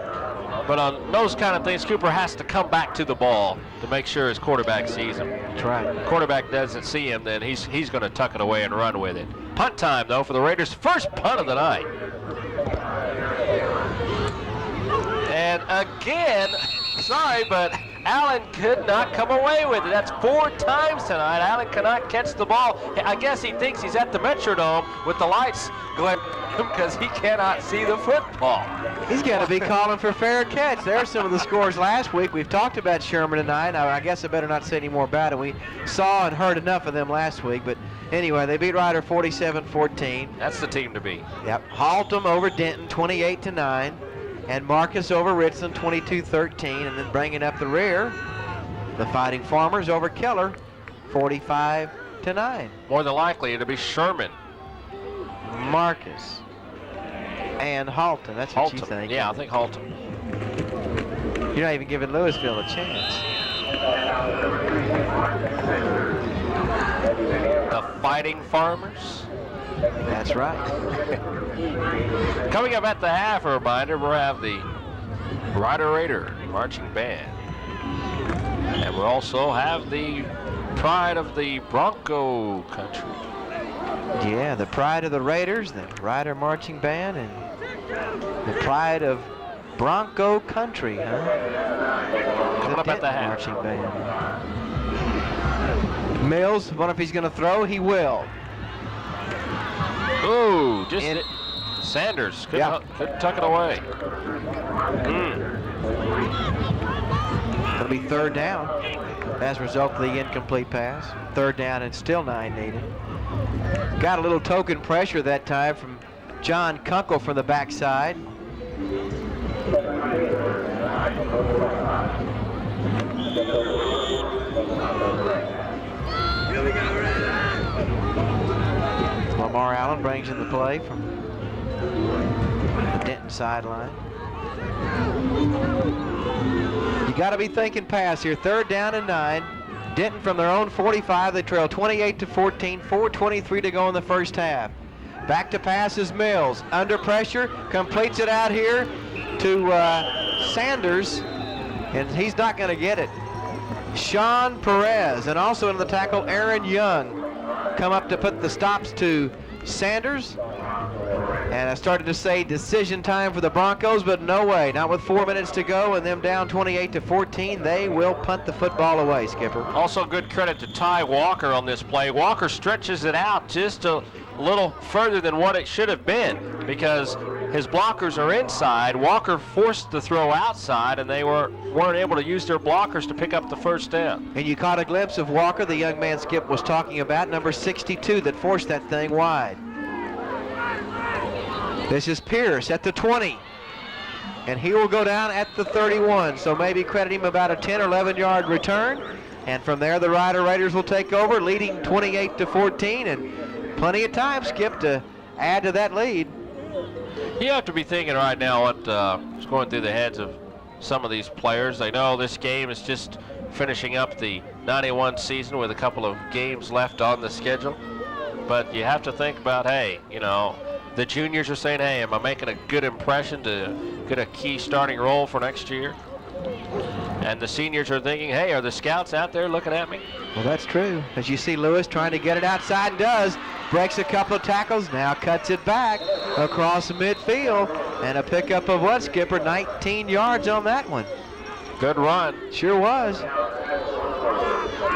But on those kind of things, Cooper has to come back to the ball to make sure his quarterback sees him. That's right. Quarterback doesn't see him, then he's going to tuck it away and run with it. Punt time, though, for the Raiders. First punt of the night. And again, sorry, but Allen could not come away with it. That's 4 times tonight. Allen cannot catch the ball. I guess he thinks he's at the Metrodome with the lights going because he cannot see the football. He's going to be calling for fair catch. There are some of the scores last week. We've talked about Sherman tonight. I guess I better not say any more about it. We saw and heard enough of them last week. But anyway, they beat Ryder 47-14. That's the team to beat. Yep. Haltom over Denton 28-9. And Marcus over Richland 22-13. And then bringing up the rear, the Fighting Farmers over Keller 45-9. More than likely it'll be Sherman, Marcus, and Haltom. That's what you think. Yeah, I think Haltom. You're not even giving Louisville a chance. The Fighting Farmers. That's right. Coming up at the half, a reminder, we'll have the Ryder Raider Marching Band. And we'll also have the pride of the Bronco country. Yeah, the pride of the Raiders, the Ryder Marching Band, and The pride of Bronco country, huh? Coming up at the half. Marching band. Mills, wonder if he's going to throw. He will. Ooh, just Sanders couldn't tuck it away. It'll be third down as a result of the incomplete pass. Third down and still 9 needed. Got a little token pressure that time from John Kunkel from the backside. Lamar Allen brings in the play from the Denton sideline. You got to be thinking pass here. Third down and 9. Denton from their own 45. They trail 28-14. 4:23 to go in the first half. Back to pass is Mills. Under pressure, completes it out here to Sanders, and he's not going to get it. Sean Perez, and also in the tackle, Aaron Young, come up to put the stops to Sanders. And I started to say decision time for the Broncos, but no way. Not with 4 minutes to go and them down 28-14. They will punt the football away, Skipper. Also good credit to Ty Walker on this play. Walker stretches it out just a little further than what it should have been because his blockers are inside. Walker forced the throw outside, and they weren't able to use their blockers to pick up the first down. And you caught a glimpse of Walker, the young man Skip was talking about, number 62, that forced that thing wide. This is Pierce at the 20, and he will go down at the 31, so maybe credit him about a 10 or 11 yard return, and from there the Rider Raiders will take over, leading 28-14, and plenty of time, Skip, to add to that lead. You have to be thinking right now what is going through the heads of some of these players. They know this game is just finishing up the 91 season with a couple of games left on the schedule, but you have to think about, hey, you know, the juniors are saying, hey, am I making a good impression to get a key starting role for next year? And the seniors are thinking, hey, are the scouts out there looking at me? Well, that's true. As you see Lewis trying to get it outside, and does. Breaks a couple of tackles, now cuts it back across midfield. And a pickup of what, Skipper? 19 yards on that one. Good run. Sure was.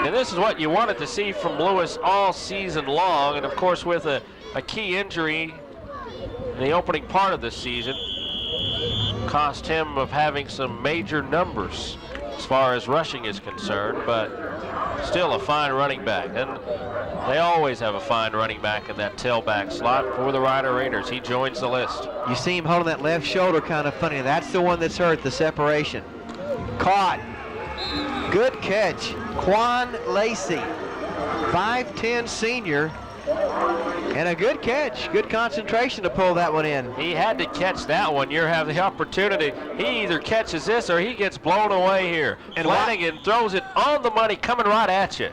And this is what you wanted to see from Lewis all season long. And, of course, with a key injury in the opening part of this season, cost him of having some major numbers as far as rushing is concerned, but still a fine running back. And they always have a fine running back in that tailback slot for the Rider Raiders. He joins the list. You see him holding that left shoulder kind of funny. That's the one that's hurt, the separation. Caught. Good catch. Quan Lacey, 5'10" senior. And a good catch, good concentration to pull that one in. He had to catch that one. You have the opportunity. He either catches this or he gets blown away here. And Flanagan throws it on the money, coming right at you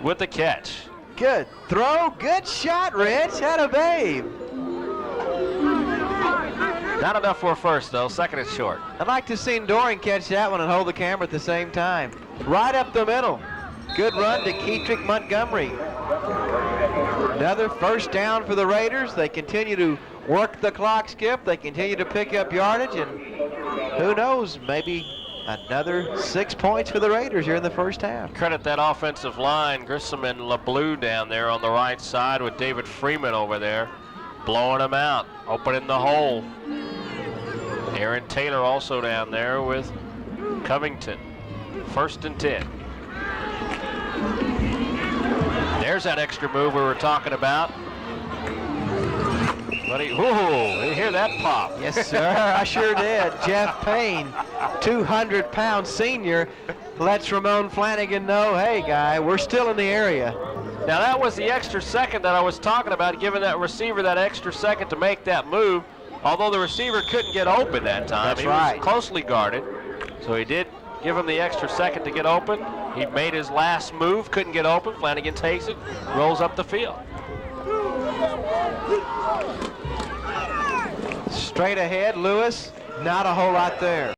with the catch. Good throw, good shot, Rich. Had a babe. Not enough for a first, though. Second is short. I'd like to see Doring catch that one and hold the camera at the same time. Right up the middle. Good run to Keetrick Montgomery. Another first down for the Raiders. They continue to work the clock, Skip. They continue to pick up yardage, and who knows, maybe another 6 points for the Raiders here in the first half. Credit that offensive line, Grissom and LeBlue down there on the right side with David Freeman over there, blowing them out, opening the hole. Aaron Taylor also down there with Covington. 1st and 10. There's that extra move we were talking about. Buddy, ooh, you hear that pop? Yes, sir, I sure did. Jeff Payne, 200-pound senior, lets Ramon Flanagan know, hey, guy, we're still in the area. Now, that was the extra second that I was talking about, giving that receiver that extra second to make that move, although the receiver couldn't get open that time. That's he right. was closely guarded, so he did give him the extra second to get open. He made his last move, couldn't get open. Flanagan takes it, rolls up the field. Straight ahead, Lewis, not a whole lot there.